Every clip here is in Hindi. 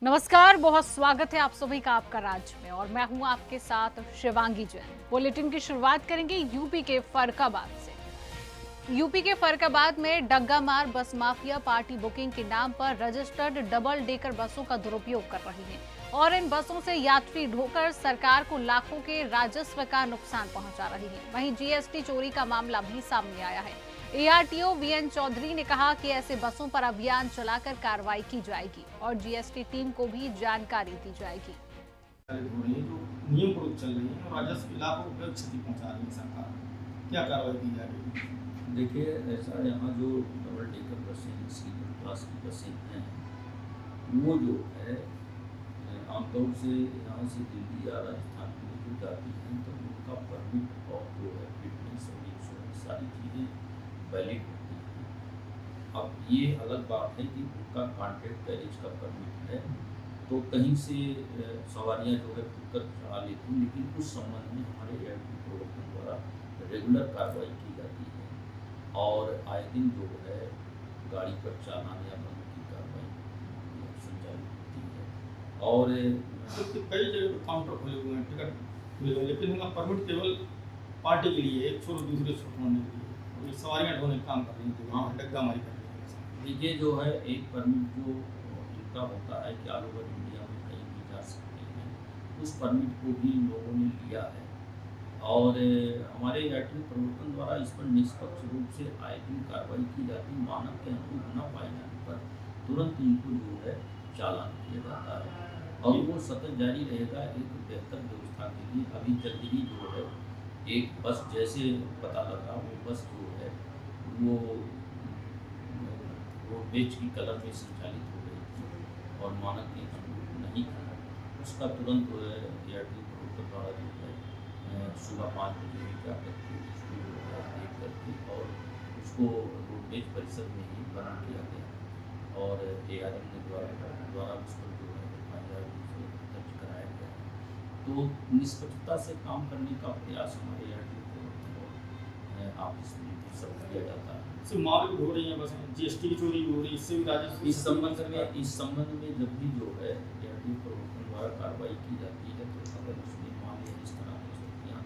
नमस्कार, बहुत स्वागत है आप सभी का आपका राज्य में और मैं हूं आपके साथ शिवांगी जैन। बुलेटिन की शुरुआत करेंगे यूपी के फर्रुखाबाद से। यूपी के फर्रुखाबाद में डग्गा मार बस माफिया पार्टी बुकिंग के नाम पर रजिस्टर्ड डबल डेकर बसों का दुरुपयोग कर रही है और इन बसों से यात्री ढोकर सरकार को लाखों के राजस्व का नुकसान पहुंचा रही है। वहीं जीएसटी चोरी का मामला भी सामने आया है। एआरटीओ वीएन चौधरी ने कहा कि ऐसे बसों पर अभियान चलाकर कार्रवाई की जाएगी और जीएसटी टीम को भी जानकारी दी जाएगी। हो रही है जो नियम पूर्वक चल रही है और राजस्व लाखों रुपये क्षति पहुंचा रही है सरकार, क्या कार्रवाई की जा रही है? देखिए, ऐसा यहाँ जो डबल डेकर बसें स्लीपर क्लास की बसें हैं, वो जो है आमतौर से यहाँ से दिल्ली या राजस्थान के लिए जो जाती हैं तो उनका परमिट और जो है फिटनेस और इंश्योरेंस सारी चीज़ें वैलिड होती हैं। अब ये अलग बात है कि उनका कॉन्ट्रैक्ट कैरेज का परमिट है तो कहीं से सवारियाँ जो है खुलकर चढ़ा लेती हैं, लेकिन उस संबंध में हमारे एयरपोर्ट प्रवर्तन द्वारा रेगुलर कार्रवाई की जाती है और आए दिन जो है गाड़ी पर चालान या बंद की कार्रवाई संचालित होती है। और तो कई जगह काउंटर खुले हुए हैं, टिकट खुले हुए हैं, लेकिन उनका परमिट केवल पार्टी के लिए, एक छोर दूसरे छोर होने के लिए, और ये सवारियाँ ढोने का काम कर रही हैं, हाँ। डग्गा मारी कर रही हैं। देखिए, जो है एक परमिट जो इनका होता है कि ऑल ओवर इंडिया में कहीं भी जा सकते हैं, उस परमिट को भी इन लोगों ने लिया है और हमारे एयरटेल प्रवर्तन द्वारा इस पर निष्पक्ष रूप से आए दिन कार्रवाई की जाती है। मानक के अनुरूप न पाए जाने पर तुरंत इनको जो है चालान किया जाता है और वो सतत जारी रहेगा एक बेहतर व्यवस्था के लिए। अभी जल्दी ही जो है एक बस जैसे पता लगा, वो बस जो है वो रोडवेज की कलर में संचालित हो गई थी और मानक के अनुरूप नहीं था। उसका तुरंत जो है एयरटेल प्रवर्तन द्वारा जो है सुबह 5 बजे क्या करके उसको देख करके और उसको रोडवेज परिसर में ही बना किया गया और एआरएम के द्वारा उस पर जो है FIR दर्ज कराया गया है। तो निष्पक्षता से काम करने का प्रयास हमारे एयरटेल प्रवर्तन ऑफिस में भी सब किया जाता है। इससे माल भी ढो रही हैं बसें, जीएसटी की चोरी हो रही है, इससे भी राजस्व इस संबंध में जब भी जो है एयरटेल प्रवर्तन द्वारा कार्रवाई की जाती है तो अगर उसमें मान या इस तरह की स्थितियाँ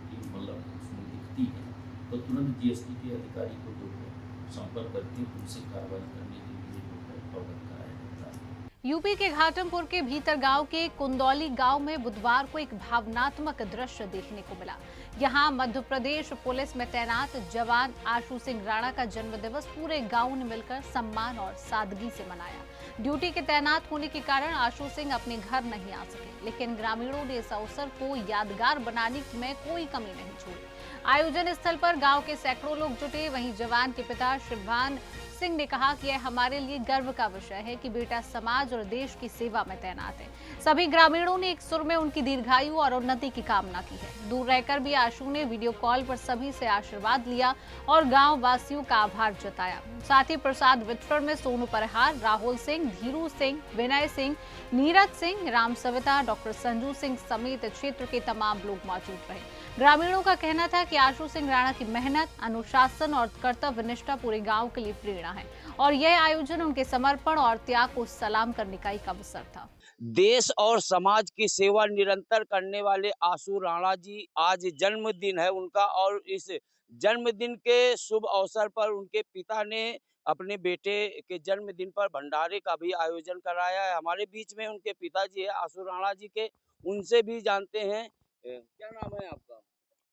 की मतलब उसमें दिखती हैं तो तुरंत जीएसटी के अधिकारी को जो है संपर्क करके उनसे कार्रवाई करने के लिए जो है अवगत कराया जाता है। यूपी के घाटमपुर के भीतर गांव के कुंदौली गांव में बुधवार को एक भावनात्मक दृश्य देखने को मिला। यहां मध्य प्रदेश पुलिस में तैनात जवान आशु सिंह राणा का जन्मदिवस पूरे गांव ने मिलकर सम्मान और सादगी से मनाया। ड्यूटी के तैनात होने के कारण आशु सिंह अपने घर नहीं आ सके, लेकिन ग्रामीणों ने इस अवसर को यादगार बनाने में कोई कमी नहीं छोड़ी। आयोजन स्थल पर गांव के सैकड़ों लोग जुटे। वहीं जवान के पिता शिवभान सिंह ने कहा कि यह हमारे लिए गर्व का विषय है कि बेटा समाज और देश की सेवा में तैनात है। सभी ग्रामीणों ने एक सुर में उनकी दीर्घायु और उन्नति की कामना की है। दूर रहकर भी आशु ने वीडियो कॉल पर सभी से आशीर्वाद लिया और गांव वासियों का आभार जताया। साथ ही प्रसाद वितरण में सोनू परिहार, राहुल सिंह, धीरू सिंह, विनय सिंह, नीरज सिंह, राम सविता, डॉक्टर संजू सिंह समेत क्षेत्र के तमाम लोग मौजूद रहे। ग्रामीणों का कहना था कि आशु सिंह राणा की मेहनत, अनुशासन और कर्तव्य निष्ठा पूरे गांव के लिए प्रेरणा है और यह आयोजन उनके समर्पण और त्याग को सलाम करने का एक अवसर था। देश और समाज की सेवा निरंतर करने वाले आशु राणा जी आज जन्मदिन है उनका और इस जन्मदिन के शुभ अवसर पर उनके पिता ने अपने बेटे के जन्मदिन पर भंडारे का भी आयोजन कराया है। हमारे बीच में उनके पिताजी है आशु राणा जी के, उनसे भी जानते हैं। क्या नाम है आपका?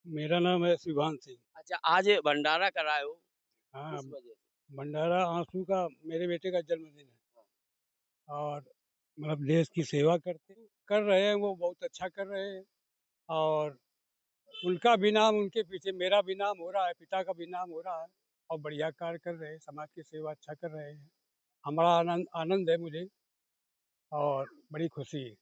मेरा नाम है शिवान सिंह। अच्छा, आज भंडारा कराए हो, हाँ, किस वजह से? भंडारा आंसू का मेरे बेटे का जन्मदिन है और मतलब देश की सेवा कर रहे हैं, वो बहुत अच्छा कर रहे हैं और उनका भी नाम उनके पीछे मेरा भी नाम हो रहा है, पिता का भी नाम हो रहा है और बढ़िया कार्य कर रहे हैं, समाज की सेवा अच्छा कर रहे हैं। हमारा आनंद आनंद है मुझे और बड़ी खुशी है।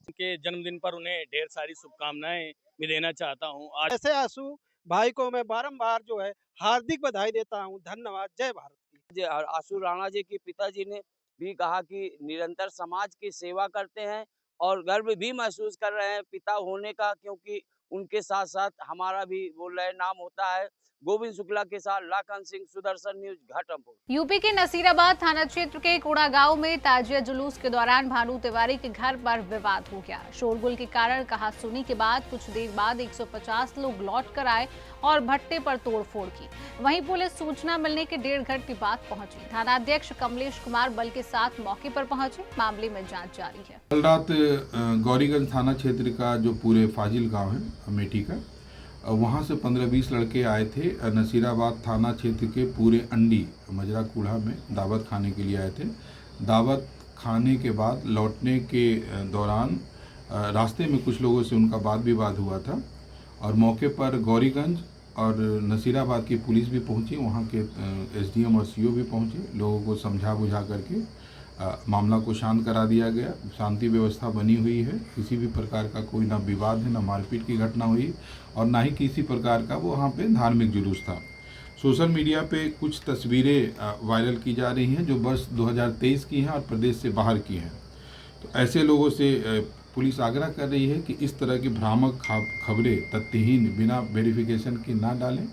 के जन्मदिन पर उन्हें ढेर सारी शुभकामनाएं भी देना चाहता हूं। आज ऐसे आंसू भाई को मैं बारंबार जो है हार्दिक बधाई देता हूँ। धन्यवाद। जय भारत की। आशु राणा जी के पिताजी ने भी कहा कि निरंतर समाज की सेवा करते हैं और गर्व भी महसूस कर रहे हैं पिता होने का, क्योंकि उनके साथ साथ हमारा भी बोल रहे नाम होता है गोविंद शुक्ला के साथ लाखन सिंह, सुदर्शन न्यूज, घाटमपुर। यूपी के नसीराबाद थाना क्षेत्र के कोड़ा गांव में ताजिया जुलूस के दौरान भानु तिवारी के घर पर विवाद हो गया। शोरगुल के कारण कहासुनी के बाद कुछ देर बाद 150 लोग लौट कर आए और भट्टे पर तोड़फोड़ की। वहीं पुलिस सूचना मिलने के 1.5 घंटे बाद पहुंची। थानाध्यक्ष कमलेश कुमार बल के साथ मौके पर पहुंचे। मामले में जांच जारी है। कल रात गौरीगंज थाना क्षेत्र का जो पूरे फाजिल गांव है अमेठी का, वहाँ से 15-20 लड़के आए थे। नसीराबाद थाना क्षेत्र के पूरे अंडी मजरा कूढ़ा में दावत खाने के लिए आए थे। दावत खाने के बाद लौटने के दौरान रास्ते में कुछ लोगों से उनका वाद विवाद हुआ था और मौके पर गौरीगंज और नसीराबाद की पुलिस भी पहुंची, वहाँ के एसडीएम और सीओ भी पहुंचे। लोगों को समझा बुझा करके मामला को शांत करा दिया गया। शांति व्यवस्था बनी हुई है। किसी भी प्रकार का कोई ना विवाद है, ना मारपीट की घटना हुई और ना ही किसी प्रकार का वो वहाँ पे धार्मिक जुलूस था। सोशल मीडिया पे कुछ तस्वीरें वायरल की जा रही हैं जो वर्ष 2023 की हैं और प्रदेश से बाहर की हैं। तो ऐसे लोगों से पुलिस आग्रह कर रही है कि इस तरह की भ्रामक खबरें तथ्यहीन बिना वेरिफिकेशन के ना डालें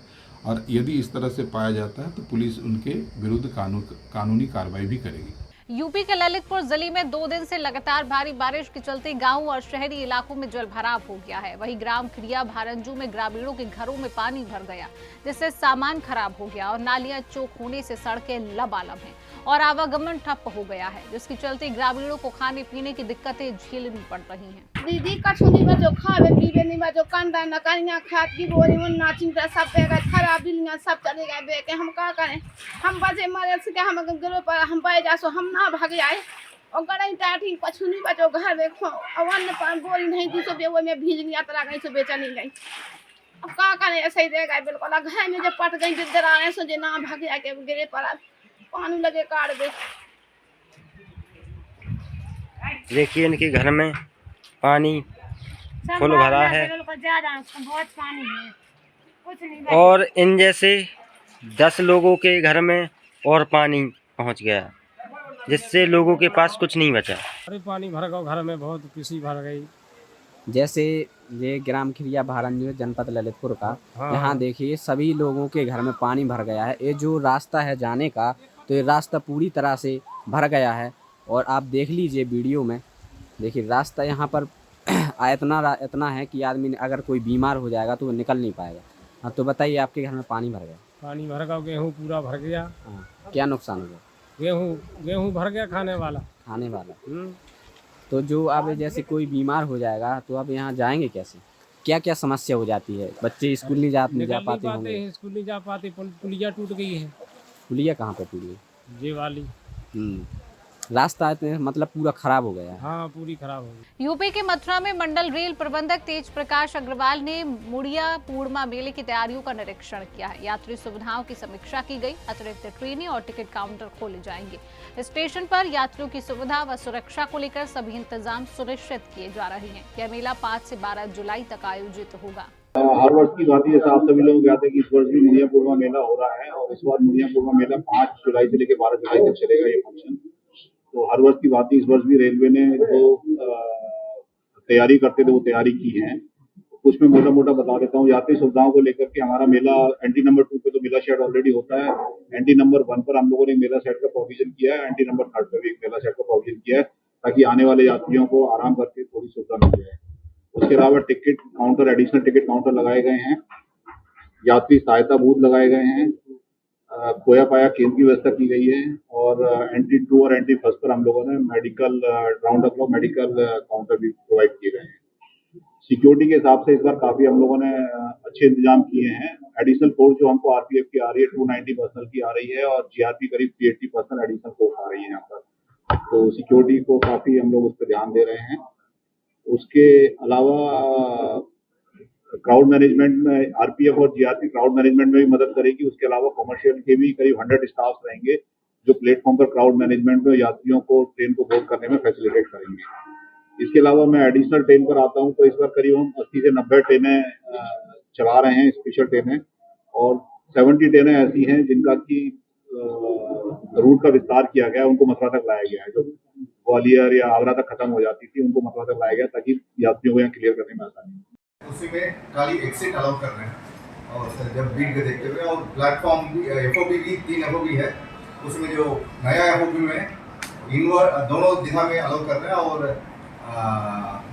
और यदि इस तरह से पाया जाता है तो पुलिस उनके विरुद्ध कानूनी कार्रवाई भी करेगी। यूपी के ललितपुर जिले में 2 दिन से लगातार भारी बारिश के चलते गांव और शहरी इलाकों में जलभराव हो गया है। वहीं ग्राम खिड़िया भारंजू में ग्रामीणों के घरों में पानी भर गया, जिससे सामान खराब हो गया और नालियां चौक होने से सड़कें लबालब हैं और आवागमन ठप हो गया है, जिसके चलते ग्रामीणों को खाने पीने की दिक्कतें झेलनी पड़ रही हैं। दीदी कछुनी में जो खावे पीवे नहीं में जो कंदा नकानियां खात की बोरी उन नाचिंग सब पे गए खराब बिलियां सब चले गए बे के हम का करें। हम बजे मरे से हम गरो पर हम पाए जा सो हम ना भाग जाए और गड़ई टाठी कछुनी में जो घर देखो अवन पर बोरी नहीं दी सो बे वो में भीज गया तरा गई सो बेचनी गई। अब का करें ऐसे ही दे गए बिल्कुल घर में जो पट गई जिधर सो जे ना भाग जाए के गिरे पर पानी लगे काट दे। देखिए इनके घर में पानी फुल भरा है बहुत पानी है, कुछ नहीं। और इन जैसे 10 लोगों के घर में और पानी पहुंच गया, जिससे लोगों के पास कुछ नहीं बचा। अरे पानी भर गया घर में, बहुत किसी भर गई। जैसे ये ग्राम खिड़िया भारंजू जनपद ललितपुर का, यहाँ देखिए सभी लोगों के घर में पानी भर गया है। ये जो रास्ता है जाने का, तो ये रास्ता पूरी तरह से भर गया है और आप देख लीजिए वीडियो में, देखिए रास्ता यहाँ पर इतना है कि आदमी अगर कोई बीमार हो जाएगा तो वो निकल नहीं पाएगा। हाँ तो बताइए आपके घर में पानी भर गया? पानी भर गया, गेहूँ पूरा भर गया। हाँ, क्या नुकसान हो गया? गेहूँ भर गया खाने वाला। तो जो अब जैसे कोई बीमार हो जाएगा तो आप यहाँ जाएंगे कैसे? क्या क्या समस्या हो जाती है? बच्चे स्कूल नहीं जा पाते होंगे। स्कूल नहीं जा पाते, पुलिया टूट गई है। पुलिया कहाँ पे टूटी है? ये वाली। रास्ता मतलब पूरा खराब हो गया है। हाँ, पूरी खराब हो गई। यूपी के मथुरा में मंडल रेल प्रबंधक तेज प्रकाश अग्रवाल ने मुड़िया पूर्णिमा मेले की तैयारियों का निरीक्षण किया है। यात्री सुविधाओं की समीक्षा की गई। अतिरिक्त ट्रेनें और टिकट काउंटर खोले जाएंगे। स्टेशन पर यात्रियों की सुविधा व सुरक्षा को लेकर सभी इंतजाम सुनिश्चित किए जा रहे हैं। यह मेला 5 से 12 जुलाई तक आयोजित होगा। हर वर्ष की बात जैसा आप सभी लोग जानते हैं कि इस वर्ष भी मुड़िया पूर्णिमा मेला हो रहा है और इस बार मुड़िया पूर्णिमा मेला 5 जुलाई से लेकर 12 जुलाई तक चलेगा ये फंक्शन। तो हर वर्ष की बात इस वर्ष भी रेलवे ने जो तैयारी करते थे वो तैयारी की है। कुछ मैं मोटा मोटा बता देता हूँ। यात्री सुविधाओं को लेकर के हमारा मेला एंटी नंबर 2 पे तो मेला शेड ऑलरेडी होता है। एंटी नंबर 1 पर हम लोगों ने मेला शेड का प्रोविजन किया है। एंटी नंबर 3 पर भी एक मेला शेड का प्रोविजन किया है ताकि आने वाले यात्रियों को आराम करके थोड़ी सुविधा मिल जाए। उसके अलावा ticket counter, additional ticket counter लगाए गए हैं। यात्री सहायता बूथ लगाए गए हैं। खोया पाया केंद्र की व्यवस्था की गई है और एंट्री 2 और एंट्री 1 पर हम लोगों ने medical round of medical counter भी प्रोवाइड किए गए हैं। सिक्योरिटी के हिसाब से इस बार काफी हम लोगों ने अच्छे इंतजाम किए हैं। एडिशनल फोर्स जो हमको आरपीएफ की आ रही है 290 पर्सनल की आ रही है और जीआरपी करीब 380 पर्सनल एडिशनल फोर्स आ रही है यहाँ पर। तो सिक्योरिटी को काफी हम लोग उस पर ध्यान दे रहे हैं। उसके अलावा क्राउड मैनेजमेंट में आरपीएफ और जीआरपी क्राउड मैनेजमेंट में भी मदद करेगी। उसके अलावा कमर्शियल के भी करीब 100 स्टाफ रहेंगे जो प्लेटफॉर्म पर क्राउड मैनेजमेंट में यात्रियों को ट्रेन को बोर्ड करने में फैसिलिटेट करेंगे। इसके अलावा मैं एडिशनल ट्रेन पर आता हूं तो इस बार करीब हम 80 से 90 ट्रेनें चला रहे हैं, स्पेशल ट्रेनें, और 70 ट्रेनें ऐसी हैं जिनका की रूट का विस्तार किया गया, उनको मथुरा तक लाया गया है। जो ग्वालियर या आगरा तक खत्म हो जाती थी उनको मथुरा तक लाया गया ताकि यात्रियों को यहाँ क्लियर करने में आसानी हो। उसी में खाली एग्जिट अलाउ कर रहे हैं और जब भीड़ को देखते हुए, और प्लेटफॉर्म भी FOB भी 3 FOB है, उसमें जो नया FOB में दोनों दिशा में अलाउ कर रहे हैं, और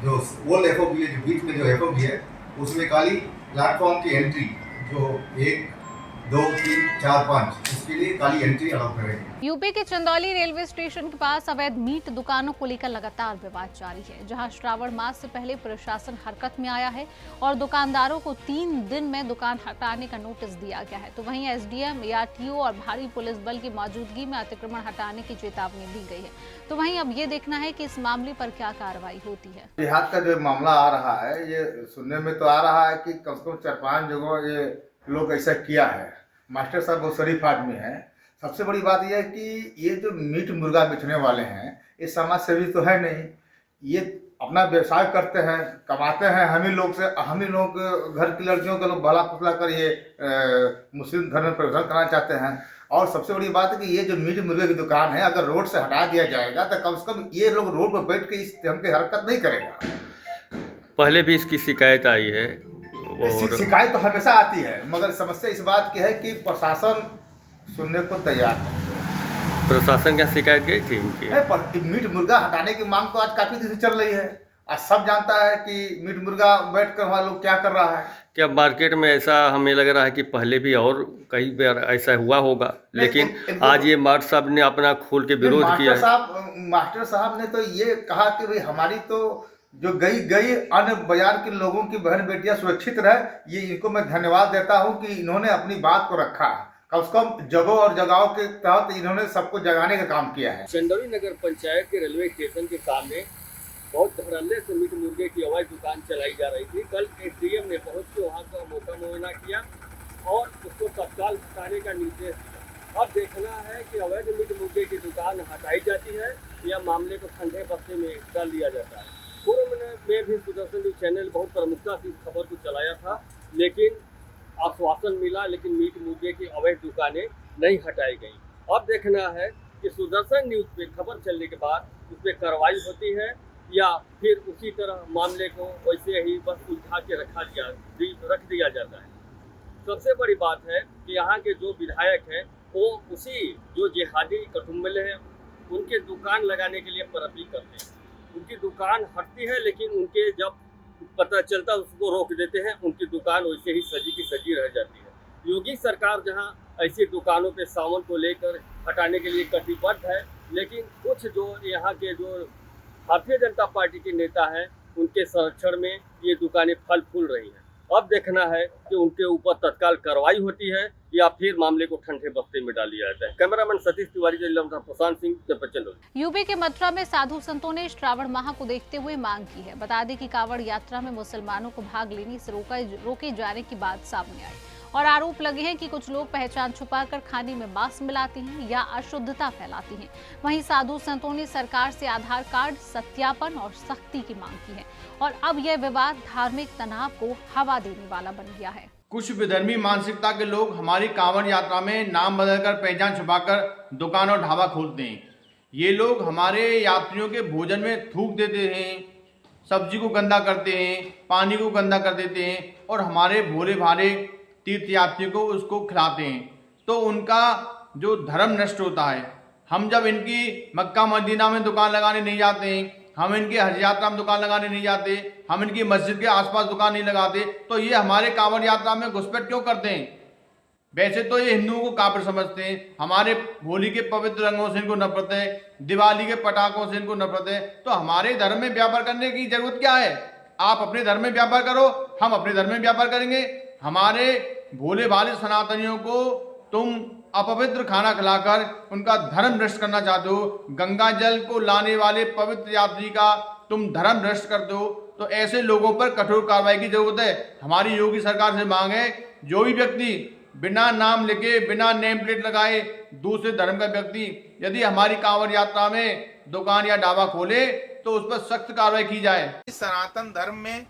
जो ओल्ड FOB है, जो बीच में जो FOB है, उसमें खाली प्लेटफॉर्म की एंट्री जो 1, 2, 3, 4, 5 इसके लिए खाली एंट्री अलाउ करेंगे। यूपी के चंदौली रेलवे स्टेशन के पास अवैध मीट दुकानों को लेकर लगातार विवाद जारी है, जहां श्रावण मास से पहले प्रशासन हरकत में आया है और दुकानदारों को 3 दिन में दुकान हटाने का नोटिस दिया गया है, तो वहीं SDM, ARTO और भारी पुलिस बल की मौजूदगी में अतिक्रमण हटाने की चेतावनी दी गई है। तो वहीं अब ये देखना है कि इस मामले पर क्या कार्रवाई होती है। देहात का जो मामला आ रहा है, ये सुनने में तो आ रहा है कि कम से कम 4-5 जगह ये लोग ऐसा किया है। मास्टर साहब बहुत शरीफ आदमी है। सबसे बड़ी बात यह है कि ये जो मीट मुर्गा बेचने वाले हैं, ये समाज सेवी तो है नहीं, ये अपना व्यवसाय करते हैं, कमाते हैं हम ही लोग घर की लड़कियों के लोग भला फुसला कर ये मुस्लिम धर्म में प्रवेश करना चाहते हैं। और सबसे बड़ी बात है कि ये जो मीट मुर्गे की दुकान है, अगर रोड से हटा दिया जाएगा तो कम से कम ये लोग रोड पर बैठ के इस ढंग की हरकत नहीं करेगा। पहले भी इसकी शिकायत आई है और शिकायत तो हमेशा आती है, मगर समस्या इस बात की है कि प्रशासन सुनने को तैयार है। प्रशासन क्या शिकायत गई थी उनकी? मीट मुर्गा हटाने की मांग तो आज काफी दिन से चल रही है। आज सब जानता है कि मीट मुर्गा बैठ कर वहाँ लोग क्या कर रहा है। क्या मार्केट में ऐसा हमें लग रहा है कि पहले भी और कई बार ऐसा हुआ होगा, लेकिन आज ये मास्टर साहब ने अपना खोल के विरोध किया है। मास्टर साहब ने तो ये कहा कि भाई हमारी तो जो गई अन्य बाजार के लोगों की बहन बेटियां सुरक्षित रहे, ये इनको मैं धन्यवाद देता हूं कि इन्होंने अपनी बात को रखा। कम से कम जगह और जगहों के तहत इन्होंने सबको जगाने का काम किया है। चंदौली नगर पंचायत के रेलवे स्टेशन के सामने बहुत धड़ल्ले से मीट मुर्गे की अवैध दुकान चलाई जा रही थी। कल SDM ने पहुंच के वहां का मौका मुआयना किया और उसको तत्काल हटाने का निर्देश दिया। अब देखना है कि अवैध मीट मुर्गे की दुकान हटाई जाती है या मामले को ठंडे बस्ते में डाल दिया जाता है। पूर्व में भी सुदर्शन न्यूज चैनल बहुत प्रमुखता से इस खबर को चलाया था, लेकिन आश्वासन मिला, लेकिन मीट मुर्गे की अवैध दुकानें नहीं हटाई गई। अब देखना है कि सुदर्शन न्यूज पे खबर चलने के बाद उस पर कार्रवाई होती है या फिर उसी तरह मामले को वैसे ही बस उलझा के रख दिया जाता है। सबसे बड़ी बात है कि यहाँ के जो विधायक हैं वो उसी जो जिहादी कटुम्बले हैं उनके दुकान लगाने के लिए पैरवी करते हैं। उनकी दुकान हटती है, लेकिन उनके जब पता चलता उसको रोक देते हैं, उनकी दुकान वैसे ही सजी की सजी रह जाती है। योगी सरकार जहां ऐसी दुकानों पे सावन को लेकर हटाने के लिए कटिबद्ध है, लेकिन कुछ जो यहाँ के जो भारतीय जनता पार्टी के नेता हैं उनके संरक्षण में ये दुकानें फल फूल रही हैं। अब देखना है कि उनके ऊपर तत्काल कार्रवाई होती है या फिर मामले को ठंडे बस्ते में डाल दिया जाता है। कैमरामैन सतीश तिवारी प्रशांत सिंह, चंदौली। यूपी के मथुरा में साधु संतों ने श्रावण माह को देखते हुए मांग की है। बता दें कि कांवड़ यात्रा में मुसलमानों को भाग लेने से रोके जाने की बात सामने आई और आरोप लगे हैं कि कुछ लोग पहचान छुपाकर खाने में मांस मिलाते हैं या अशुद्धता फैलाते हैं। वहीं साधु संतों ने सरकार से आधार कार्ड सत्यापन और सख्ती की मांग की है और अब यह विवाद धार्मिक तनाव को हवा देने वाला बन गया है। कुछ विधर्मी मानसिकता के लोग हमारी कांवड़ यात्रा में नाम बदलकर पहचान छुपाकर दुकान और ढाबा खोलते हैं। ये लोग हमारे यात्रियों के भोजन में थूक देते हैं, सब्जी को गंदा करते हैं, पानी को गंदा कर देते हैं और हमारे भोले भाले तीर्थयात्री को उसको खिलाते हैं, तो उनका जो धर्म नष्ट होता है। हम जब इनकी मक्का मदीना में दुकान लगाने नहीं जाते हैं, हम इनकी हज यात्रा में दुकान लगाने नहीं जाते, हम इनकी मस्जिद के आसपास दुकान नहीं लगाते, तो ये हमारे कांवड़ यात्रा में घुसपैठ क्यों करते हैं? वैसे तो ये हिंदुओं को काफिर समझते हैं, हमारे होली के पवित्र रंगों से इनको नफरत है, दिवाली के पटाखों से इनको नफरत है, तो हमारे धर्म में व्यापार करने की जरूरत क्या है? आप अपने धर्म में व्यापार करो, हम अपने धर्म में व्यापार करेंगे। हमारे भोले भाले सनातनियों को तुम अपवित्र खाना खिलाकर उनका धर्म भ्रष्ट करना चाहते हो, गंगा जल को लाने वाले पवित्र यात्री का तुम धर्म भ्रष्ट करते हो, तो ऐसे लोगों पर कठोर कार्रवाई की जरूरत है। हमारी योगी सरकार से मांग है, जो भी व्यक्ति बिना नाम लिखे, बिना नेम प्लेट लगाए दूसरे धर्म का व्यक्ति यदि हमारी कांवड़ यात्रा में दुकान या ढाबा खोले तो उस पर सख्त कार्रवाई की जाए। सनातन धर्म में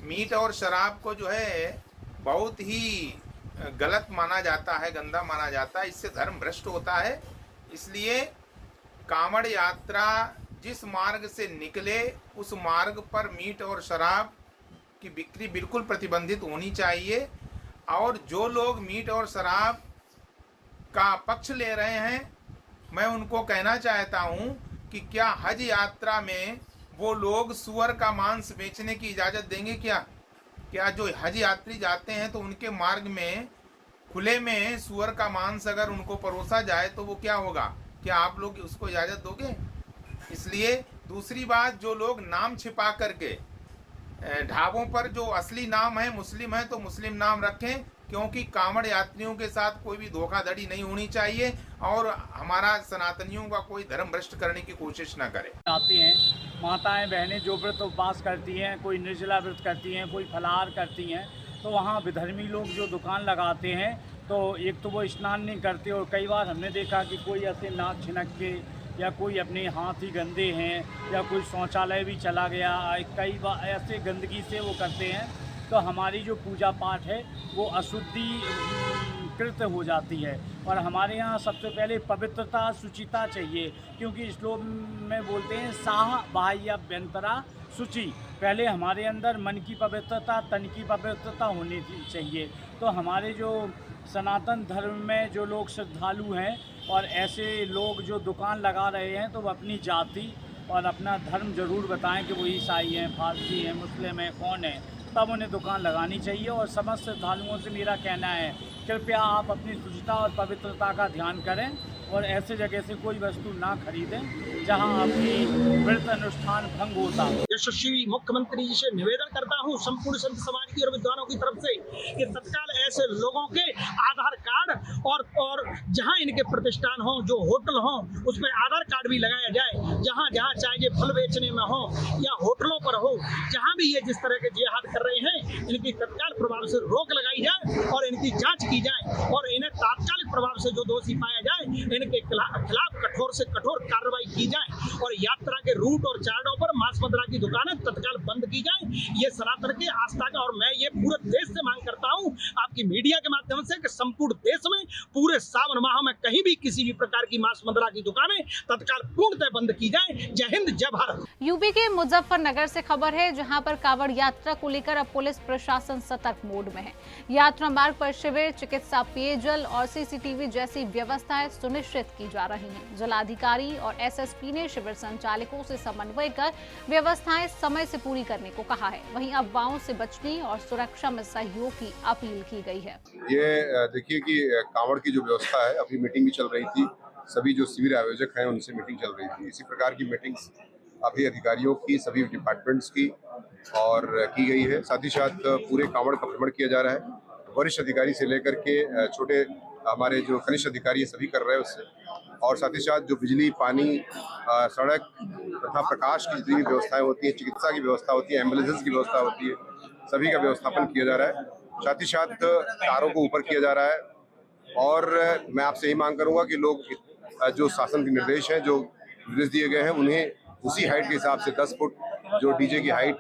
मीट और शराब को जो है बहुत ही गलत माना जाता है, गंदा माना जाता है, इससे धर्म भ्रष्ट होता है। इसलिए कांवड़ यात्रा जिस मार्ग से निकले उस मार्ग पर मीट और शराब की बिक्री बिल्कुल प्रतिबंधित होनी चाहिए और जो लोग मीट और शराब का पक्ष ले रहे हैं, मैं उनको कहना चाहता हूं कि क्या हज यात्रा में वो लोग सुअर का मांस बेचने की इजाज़त देंगे? क्या जो हज यात्री जाते हैं तो उनके मार्ग में खुले में सुअर का मांस अगर उनको परोसा जाए तो वो क्या होगा? क्या आप लोग उसको इजाज़त दोगे? इसलिए दूसरी बात, जो लोग नाम छिपा करके ढाबों पर जो असली नाम है मुस्लिम है तो मुस्लिम नाम रखें, क्योंकि कांवड़ यात्रियों के साथ कोई भी धोखाधड़ी नहीं होनी चाहिए और हमारा सनातनियों का कोई धर्म भ्रष्ट करने की कोशिश न करे। आती हैं माताएं बहनें जो व्रत उपवास करती हैं, कोई निर्जला व्रत करती हैं, कोई फलाहार करती हैं, तो वहाँ विधर्मी लोग जो दुकान लगाते हैं तो एक तो वो स्नान नहीं करते और कई बार हमने देखा कि कोई ऐसे नाक छिनक के या कोई अपने हाथ ही गंदे हैं या कोई शौचालय भी चला गया, कई बार ऐसे गंदगी से वो करते हैं, तो हमारी जो पूजा पाठ है वो अशुद्धि कृत हो जाती है। और हमारे यहाँ सबसे पहले पवित्रता शुचिता चाहिए, क्योंकि श्लोक में बोलते हैं साह बाह्याभ्यंतरा शुचि। पहले हमारे अंदर मन की पवित्रता, तन की पवित्रता होनी चाहिए। तो हमारे जो सनातन धर्म में जो लोग श्रद्धालु हैं और ऐसे लोग जो दुकान लगा रहे हैं तो वो अपनी जाति और अपना धर्म ज़रूर बताएं कि वो ईसाई हैं, फारसी हैं, मुस्लिम हैं, कौन है, तब उन्हें दुकान लगानी चाहिए। और समस्त श्रद्धालुओं से मेरा कहना है, कृपया आप अपनी शुचिता और पवित्रता का ध्यान करें और ऐसे जगह से कोई वस्तु ना खरीदें जहां आपकी व्रत अनुष्ठान भंग होता हो। यशस्वी मुख्यमंत्री जी से निवेदन करता हूं संपूर्ण संत समाज की और विद्वानों की तरफ से कि तत्काल ऐसे लोगों के आधार कार्ड और जहां इनके प्रतिष्ठान हो, जो होटल हो, उसमें आधार कार्ड भी लगाया जाए। जहां जहां चाहे ये फल बेचने में हो या होटलों पर हो, जहां भी ये जिस तरह के जिहाद कर रहे हैं, इनकी तत्काल प्रभाव से रोक लगाई जाए और इनकी जाँच की जाए और इन्हें तात्कालिक प्रभाव से जो दोषी पाया जाए इनके खिलाफ कठोर से कठोर कार्रवाई की जाए और यात्रा के रूट और चार्टों पर मांस मदिरा की दुकानें तत्काल बंद की जाए। ये सनातन के आस्था का, और मैं ये पूरे देश से मांग करता हूं आपकी मीडिया के माध्यम से कि संपूर्ण देश में पूरे सावन माह में कहीं भी किसी भी प्रकार की मांस मदिरा की दुकानें तत्काल पूर्णतः बंद की जाए। जय हिंद, जय भारत। यूपी के मुजफ्फरनगर से खबर है, जहां पर कांवड़ यात्रा को लेकर अब पुलिस प्रशासन सतर्क मोड में है। यात्रा मार्ग पर शिविर, चिकित्सा, पेयजल और सीसीटीवी जैसी व्यवस्थाएं सुनिश्चित की जा रही हैं। जिलाधिकारी और एसएसपी ने शिविर संचालकों से समन्वय कर व्यवस्थाएं समय से पूरी करने को कहा है। वहीं अफवाहों से बचने और सुरक्षा में सहयोग की अपील की गई है। ये देखिए कि कांवड़ की जो व्यवस्था है, अभी मीटिंग भी चल रही थी, सभी जो शिविर आयोजक हैं उनसे मीटिंग चल रही थी। इसी प्रकार की मीटिंग्स अभी अधिकारियों की, सभी डिपार्टमेंट्स की और की गई है। साथ ही साथ पूरे कांवड़ का भ्रमण किया जा रहा है। वरिष्ठ अधिकारी से लेकर के छोटे हमारे जो कनिष्ठ अधिकारी सभी कर रहे हैं उससे, और साथ ही साथ जो बिजली, पानी, सड़क तथा प्रकाश की जितनी भी व्यवस्थाएं होती हैं, चिकित्सा की व्यवस्था होती है, एम्बुलेंस की व्यवस्था होती है, सभी का व्यवस्थापन किया जा रहा है। साथ ही साथ कारों को ऊपर किया जा रहा है। और मैं आपसे यही मांग करूंगा कि लोग जो शासन के निर्देश हैं, जो निर्देश दिए गए हैं, उन्हें उसी हाइट के हिसाब से 10 फुट जो डीजे की हाइट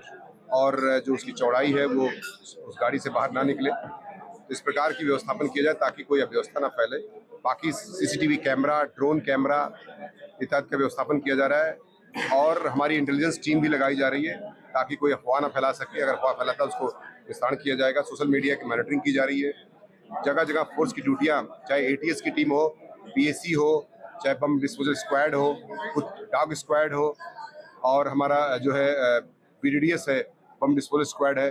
और जो उसकी चौड़ाई है वो उस गाड़ी से बाहर ना निकले। इस प्रकार की व्यवस्थापन किया जाए ताकि कोई अव्यवस्था ना फैले। बाकी सीसीटीवी कैमरा, ड्रोन कैमरा इत्यादि का व्यवस्थापन किया जा रहा है और हमारी इंटेलिजेंस टीम भी लगाई जा रही है ताकि कोई अफवाह ना फैला सके। अगर अफवाह फैलाता है उसको विस्तार किया जाएगा। सोशल मीडिया की मॉनिटरिंग की जा रही है। जगह जगह फोर्स की ड्यूटियाँ, चाहे ATS की टीम हो, PAC हो, चाहे बम डिस्पोजल स्क्वाड हो, डॉग स्क्वाड हो, और हमारा जो है BDDS है, बम डिस्पोजल स्क्वाड है,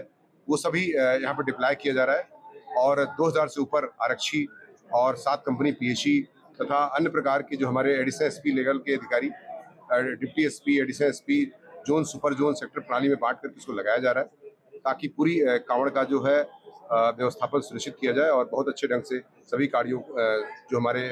वो सभी यहाँ पर डिप्लॉय किया जा रहा है। और 2000 से ऊपर आरक्षी और 7 कंपनी PHE तथा अन्य प्रकार के जो हमारे एडिशनल SP लेवल के अधिकारी, deputy SP, additional SP, zone, super zone, sector प्रणाली में बांट करके उसको लगाया जा रहा है ताकि पूरी कांवड़ का जो है व्यवस्थापन सुनिश्चित किया जाए और बहुत अच्छे ढंग से सभी कार्यों जो हमारे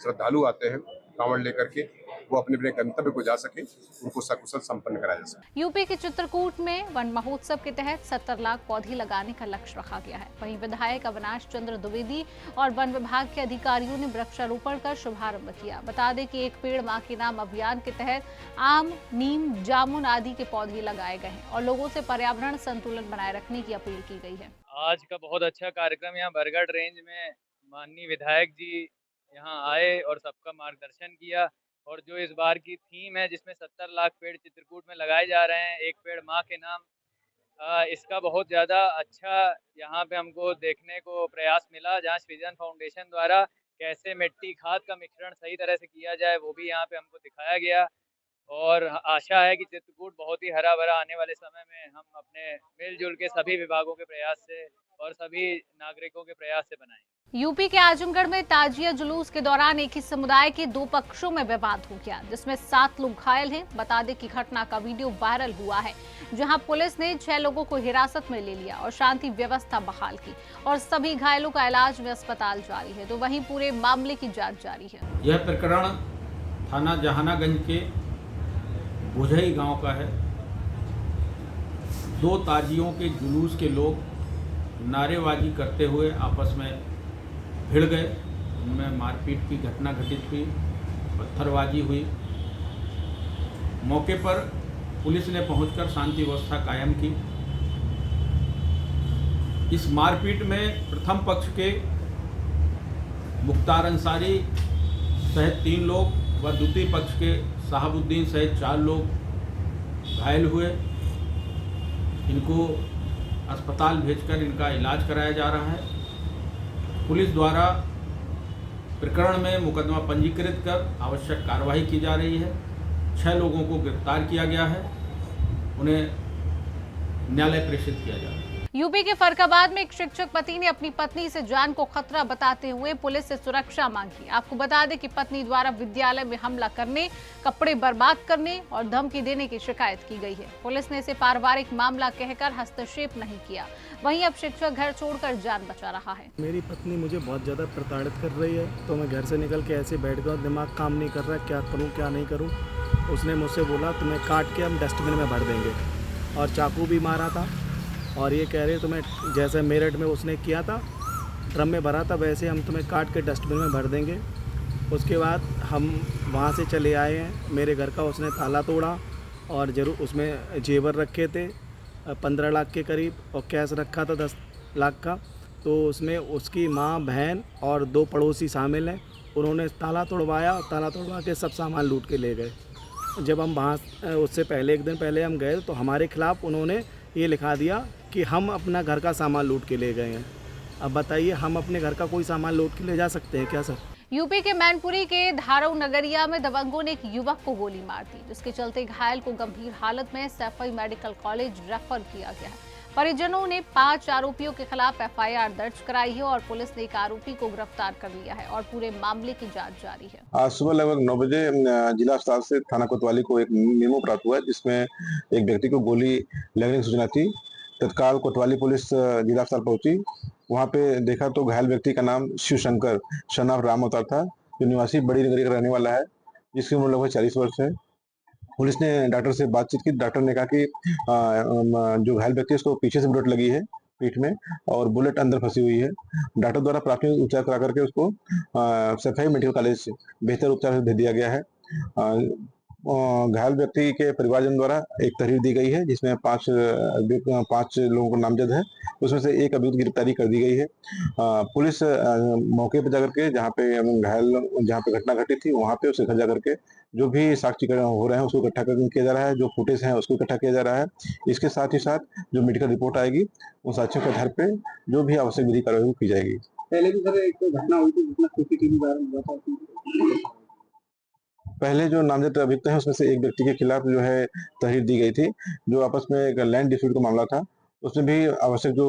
श्रद्धालु आते हैं कांवड़ लेकर के, वो अपने अपने गंतव्य को जा सके, उनको सकुशल संपन्न कराया जा सके। यूपी के चित्रकूट में वन महोत्सव के तहत 70 लाख पौधे लगाने का लक्ष्य रखा गया है। वहीं विधायक अविनाश चंद्र द्विवेदी और वन विभाग के अधिकारियों ने वृक्षारोपण कर शुभारंभ किया। बता दें कि एक पेड़ मां के नाम अभियान के तहत आम, नीम, जामुन आदि के पौधे लगाए गए हैं और लोगों से पर्यावरण संतुलन बनाए रखने की अपील की गई है। आज का बहुत अच्छा कार्यक्रम यहाँ बरगढ़ रेंज में माननीय विधायक जी यहाँ आए और सबका मार्गदर्शन किया। और जो इस बार की थीम है जिसमें 70 लाख पेड़ चित्रकूट में लगाए जा रहे हैं, एक पेड़ माँ के नाम, इसका बहुत ज़्यादा अच्छा यहाँ पे हमको देखने को प्रयास मिला, जहाँ सृजन फाउंडेशन द्वारा कैसे मिट्टी खाद का मिश्रण सही तरह से किया जाए वो भी यहाँ पे हमको दिखाया गया। और आशा है कि चित्रकूट बहुत ही हरा भरा आने वाले समय में हम अपने मिलजुल के सभी विभागों के प्रयास से और सभी नागरिकों के प्रयास से बनाएं। यूपी के आजमगढ़ में ताजिया जुलूस के दौरान एक ही समुदाय के 2 पक्षों में विवाद हो गया, जिसमें 7 लोग घायल हैं। बता दें कि घटना का वीडियो वायरल हुआ है, जहां पुलिस ने 6 लोगों को हिरासत में ले लिया और शांति व्यवस्था बहाल की और सभी घायलों का इलाज में अस्पताल जारी है। तो वहीं पूरे मामले की जांच जारी है। यह प्रकरण थाना जहानागंज के बुझई गांव का है। 2 ताजियों के जुलूस के लोग नारेबाजी करते हुए आपस में भिड़ गए, उनमें मारपीट की घटना घटित हुई, पत्थरबाजी हुई। मौके पर पुलिस ने पहुंचकर शांति व्यवस्था कायम की। इस मारपीट में प्रथम पक्ष के मुख्तार अंसारी सहित 3 लोग व द्वितीय पक्ष के साहबुद्दीन सहित 4 लोग घायल हुए। इनको अस्पताल भेजकर इनका इलाज कराया जा रहा है। पुलिस द्वारा प्रकरण में मुकदमा पंजीकृत कर आवश्यक कार्रवाई की जा रही है। 6 लोगों को गिरफ्तार किया गया है, उन्हें न्यायालय प्रेषित किया जा रहा है। यूपी के फरखाबाद में एक शिक्षक पति ने अपनी पत्नी से जान को खतरा बताते हुए पुलिस से सुरक्षा मांगी। आपको बता दें कि पत्नी द्वारा विद्यालय में हमला करने, कपड़े बर्बाद करने और धमकी देने की शिकायत की गई है। पुलिस ने इसे पारिवारिक मामला कहकर हस्तक्षेप नहीं किया। वहीं अब शिक्षक घर छोड़कर जान बचा रहा है। मेरी पत्नी मुझे बहुत ज़्यादा प्रताड़ित कर रही है, तो मैं घर से निकल के ऐसे बैठ गया, दिमाग काम नहीं कर रहा, क्या करूँ क्या नहीं करूँ। उसने मुझसे बोला तुम्हें काट के हम डस्टबिन में भर देंगे, और चाकू भी मारा था। और ये कह रहे तुम्हें जैसे मेरठ में उसने किया था, ड्रम में भरा था, वैसे हम तुम्हें काट के डस्टबिन में भर देंगे। उसके बाद हम वहाँ से चले आए हैं। मेरे घर का उसने ताला तोड़ा और जरूर उसमें जेवर रखे थे 15 लाख के करीब, और कैश रखा था 10 लाख का। तो उसमें उसकी माँ, बहन और 2 पड़ोसी शामिल हैं। उन्होंने ताला तोड़वाया, ताला तोड़वा के सब सामान लूट के ले गए। जब हम वहाँ उससे पहले 1 दिन पहले हम गए तो हमारे खिलाफ़ उन्होंने ये लिखा दिया कि हम अपना घर का सामान लूट के ले गए हैं। अब बताइए, हम अपने घर का कोई सामान लूट के ले जा सकते हैं क्या सर? यूपी के मैनपुरी के धारऊ नगरिया में दबंगों ने एक युवक को गोली मार दी, जिसके चलते घायल को गंभीर हालत में सैफई मेडिकल कॉलेज रेफर किया गया है। परिजनों ने 5 आरोपियों के खिलाफ FIR दर्ज कराई है और पुलिस ने एक आरोपी को गिरफ्तार कर लिया है और पूरे मामले की जांच जारी है। आज सुबह लगभग 9 बजे जिला अस्पताल से थाना कोतवाली को एक मेमो प्राप्त हुआ, जिसमें एक व्यक्ति को गोली लगने की सूचना थी। तत्काल कोतवाली पुलिस जिला अस्पताल पहुंची। वहां पे देखा तो घायल व्यक्ति का नाम शिवशंकर शनाफ राम अवतार था, जो निवासी बड़ी नगरी का रहने वाला है, जिसकी उम्र लगभग 40 वर्ष है। पुलिस ने डॉक्टर से बातचीत की। डॉक्टर ने कहा कि जो घायल व्यक्ति है उसको पीछे से बुलेट लगी है पीठ में, और बुलेट अंदर फंसी हुई है। डॉक्टर द्वारा प्राथमिक उपचार करा करके उसको सैफई मेडिकल कॉलेज से बेहतर उपचार भेज दिया गया है। घायल व्यक्ति के परिवारजन द्वारा एक तहरीर दी गई है, जिसमें 5 लोगों को नामजद है। उसमें से एक अभियुक्त गिरफ्तारी कर दी गई है। पुलिस मौके पर जाकर के जहाँ पे घटना घटी थी वहाँ पे उसे घर जाकर के जो भी साक्ष्य हो रहे हैं उसको इकट्ठा किया जा रहा है, जो फुटेज हैं उसको इकट्ठा किया जा रहा है। इसके साथ ही साथ जो मेडिकल रिपोर्ट आएगी उन साक्ष्यों के आधार पे जो भी आवश्यक विधि कार्रवाई की जाएगी। पहले भी सर एक घटना हुई थी जिसमें CCTV वायरल हुआ था। पहले जो नामजद अभियुक्त हैं उसमें से एक व्यक्ति के खिलाफ जो है तहरीर दी गई थी, जो आपस में एक लैंड डिस्प्यूट का मामला था। उसमें भी आवश्यक जो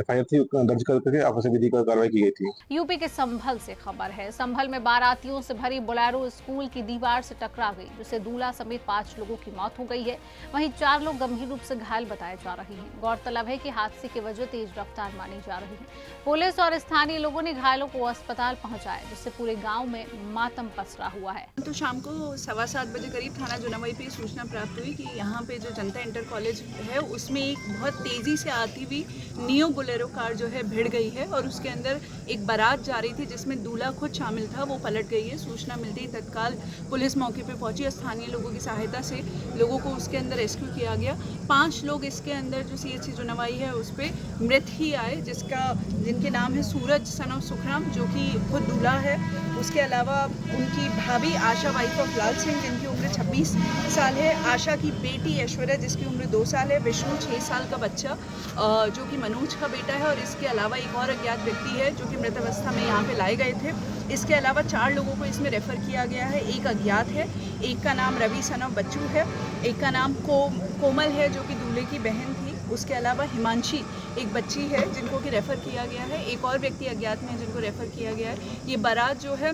FIR थी दर्ज करके आवश्यक विधि पर कार्रवाई की गई थी। यूपी के संभल से खबर है। संभल में बारातियों से भरी बोलेरो स्कूल की दीवार से टकरा गई, जिससे दूल्हा समेत 5 लोगों की मौत हो गई है। वहीं 4 लोग गंभीर रूप से घायल बताए जा रहे हैं। गौरतलब है कि हादसे की वजह तेज रफ्तार मानी जा रही है। पुलिस और स्थानीय लोगों ने घायलों को अस्पताल पहुंचाया, जिससे पूरे गाँव में मातम पसरा हुआ है। तो शाम को 7:15 बजे करीब थाना जुनावई पे सूचना प्राप्त हुई कि यहाँ पे जो जनता इंटर कॉलेज है उसमें एक बहुत तेजी से आती हुई नियो बोलेरो कार जो है भिड़ गई है और उसके अंदर एक बारात जा रही थी जिसमें दूल्हा खुद शामिल था, वो पलट गई है। सूचना मिलते ही तत्काल पुलिस मौके पे पहुंची। स्थानीय लोगों की सहायता से लोगों को उसके अंदर रेस्क्यू किया गया। 5 लोग इसके अंदर जो CHC जुनावई है उस पर मृत ही आए, जिनके नाम है सूरज सन ऑफ सुखराम, जो कि खुद दूल्हा है। उसके अलावा उनकी भाभी आशा वाइफ ऑफ लाल सिंह, जिनकी उम्र 26 साल है, आशा की बेटी ऐश्वर्या जिसकी उम्र 2 साल है, विष्णु 6 साल का बच्चा जो कि मनोज का बेटा है, और इसके अलावा एक और अज्ञात व्यक्ति है जो कि मृत अवस्था में यहाँ पे लाए गए थे। इसके अलावा 4 लोगों को इसमें रेफ़र किया गया है। एक अज्ञात है, एक का नाम रवि सन ऑफ बच्चू है, एक का नाम कोमल है जो कि दूल्हे की बहन थी, उसके अलावा हिमांशी एक बच्ची है जिनको कि रेफ़र किया गया है। एक और व्यक्ति अज्ञात में है जिनको रेफ़र किया गया है। ये बारात जो है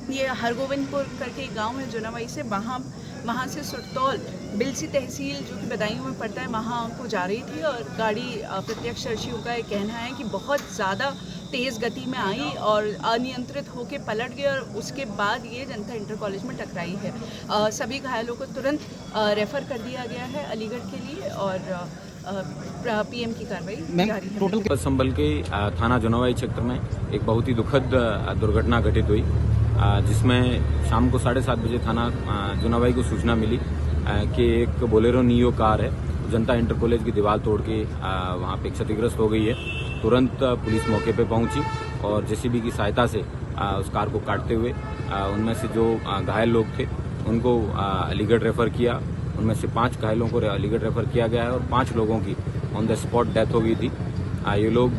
ये हरगोविंदपुर करके एक गांव है जुनावाई से, वहाँ से सुरतौल बिलसी तहसील जो कि बदायूं में पड़ता है वहाँ को जा रही थी, और गाड़ी प्रत्यक्षदर्शियों का ये कहना है कि बहुत ज़्यादा तेज़ गति में आई और अनियंत्रित होकर पलट गई, और उसके बाद ये जनता इंटर कॉलेज में टकराई है। सभी घायलों को तुरंत रेफ़र कर दिया गया है अलीगढ़ के लिए, और पीएम की कार्रवाई जारी है। टोटल संभल के थाना जुनावाई क्षेत्र में एक बहुत ही दुखद दुर्घटना घटित हुई, जिसमें शाम को 7:30 बजे थाना जुनावाई को सूचना मिली कि एक बोलेरो नियो कार है जनता इंटर कॉलेज की दीवार तोड़ के वहाँ पे क्षतिग्रस्त हो गई है। तुरंत पुलिस मौके पे पहुंची और जेसीबी की सहायता से उस कार को काटते हुए उनमें से जो घायल लोग थे उनको अलीगढ़ रेफर किया। उनमें से 5 घायलों को अलीगढ़ रेफर किया गया है और 5 लोगों की ऑन द स्पॉट डेथ हो गई थी। ये लोग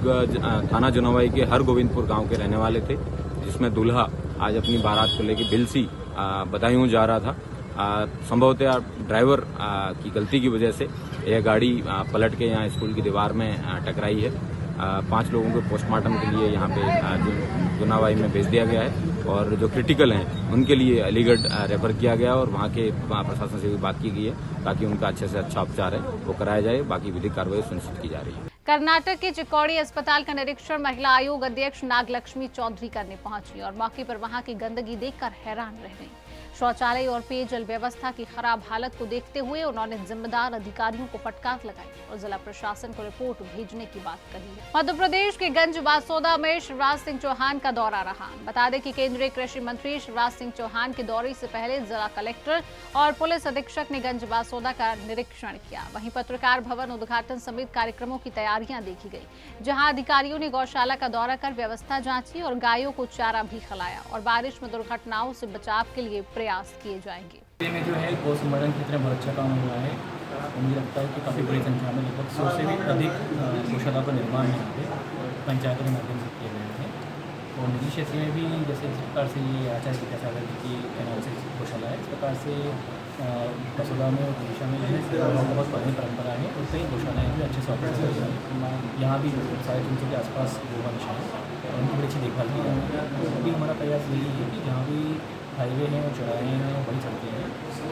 थाना जुनावाई के हरगोविंदपुर गांव के रहने वाले थे, जिसमें दूल्हा आज अपनी बारात को लेकर बिलसी बदायूं जा रहा था। संभवतः ड्राइवर की गलती की वजह से यह गाड़ी पलट के यहाँ स्कूल की दीवार में टकराई है। 5 लोगों को पोस्टमार्टम के लिए यहाँ पे जुनावाई में भेज दिया गया है, और जो क्रिटिकल हैं उनके लिए अलीगढ़ रेफर किया गया और वहाँ के प्रशासन से भी बात की गई है ताकि उनका अच्छे से अच्छा उपचार है वो कराया जाए। बाकी विधिक कार्रवाई सुनिश्चित की जा रही है। कर्नाटक के चिक्कोड़ी अस्पताल का निरीक्षण महिला आयोग अध्यक्ष नागलक्ष्मी चौधरी करने पहुंची और मौके पर वहां की गंदगी देखकर हैरान रह गई। शौचालय और पेयजल व्यवस्था की खराब हालत को देखते हुए उन्होंने जिम्मेदार अधिकारियों को फटकार लगाई और जिला प्रशासन को रिपोर्ट भेजने की बात कही है। मध्य प्रदेश के गंज बासोदा में शिवराज सिंह चौहान का दौरा रहा। बता दें कि केंद्रीय कृषि मंत्री शिवराज सिंह चौहान के दौरे से पहले जिला कलेक्टर और पुलिस अधीक्षक ने गंज बासोदा का निरीक्षण किया। वहीं पत्रकार भवन उद्घाटन समेत कार्यक्रमों की तैयारियां देखी गई, जहां अधिकारियों ने गौशाला का दौरा कर व्यवस्था जांची और गायों को चारा भी खिलाया और बारिश में दुर्घटनाओं से बचाव के लिए प्रयास किए जाएंगे। में जो है गौ संवर्धन क्षेत्र में बहुत अच्छा काम हुआ है। मुझे लगता है कि काफ़ी बड़ी संख्या में लगभग 100 से भी अधिक गौशाला का निर्माण यहाँ पे पंचायतों के माध्यम से किए गए हैं। और निजी क्षेत्र में भी जैसे इस प्रकार से ये आचार्य विद्यासागर जी की कैनाल से गौशाला है, इस प्रकार से बसोदा में और उड़ीसा में जो है बहुत पुरानी परंपरा है और कई गौशालाएँ भी अच्छे से ऑपरेट कर रही हैं। यहाँ भी 350 के आसपास गोवंश हैं और उनकी बड़ी अच्छी देखभाल की जा रही है। अभी हमारा प्रयास यही है कि जहाँ भी हाईवे हैं और चौराहे हैं और बड़ी सड़कें हैं